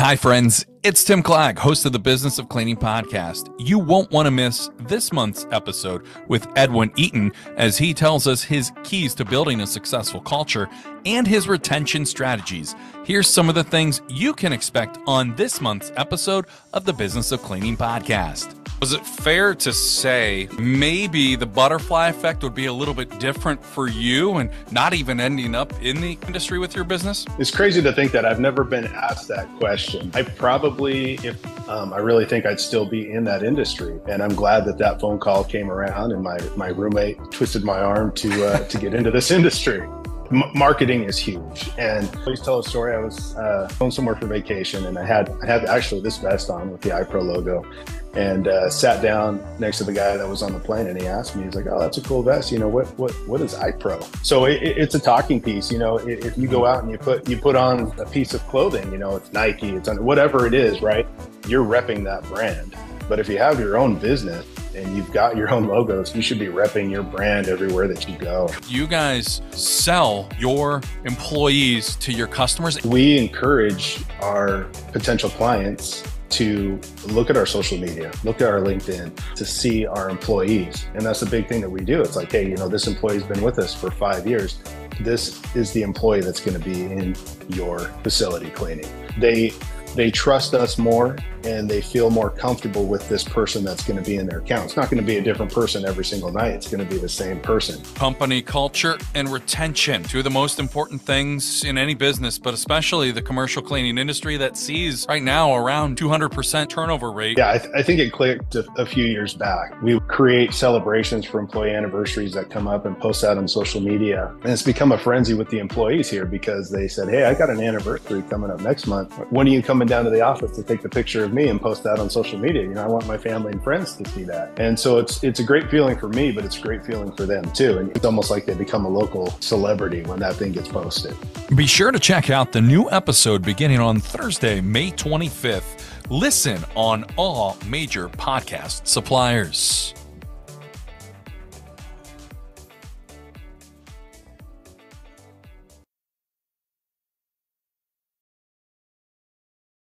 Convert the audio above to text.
Hi, friends. It's Tim Clegg, host of the Business of Cleaning podcast. You won't want to miss this month's episode with Edwin Eaton as he tells us his keys to building a successful culture and his retention strategies. Here's some of the things you can expect on this month's episode of the Business of Cleaning podcast. Was it fair to say maybe the butterfly effect would be a little bit different for you and not even ending up in the industry with your business? It's crazy to think that I've never been asked that question. I probably, if I really think I'd still be in that industry. And I'm glad that that phone call came around and my roommate twisted my arm to get into this industry. Marketing is huge. And I always tell a story. I was going somewhere for vacation and I had actually this vest on with the iPro logo. And sat down next to the guy that was on the plane, and he asked me, he's like, "Oh, that's a cool vest. You know, what is iPro?" So it's a talking piece. You know, if you go out and you put on a piece of clothing, you know, it's Nike, it's on whatever it is, right? You're repping that brand. But if you have your own business and you've got your own logos, you should be repping your brand everywhere that you go. You guys sell your employees to your customers. We encourage our potential clients to look at our social media, look at our LinkedIn to see our employees. And that's the big thing that we do. It's like, hey, you know, this employee's been with us for 5 years. This is the employee that's going to be in your facility cleaning. They trust us more and they feel more comfortable with this person that's going to be in their account. It's not going to be a different person every single night. It's going to be the same person. Company culture and retention, two of the most important things in any business, but especially the commercial cleaning industry that sees right now around 200% turnover rate. Yeah, I think it clicked a few years back. We create celebrations for employee anniversaries that come up and post that on social media. And it's become a frenzy with the employees here because they said, hey, I got an anniversary coming up next month. When are you coming down to the office to take the picture of me and post that on social media? You know, I want my family and friends to see that. And so it's a great feeling for me, but it's a great feeling for them too. And it's almost like they become a local celebrity when that thing gets posted. Be sure to check out the new episode beginning on Thursday, May 25th. Listen on all major podcast suppliers.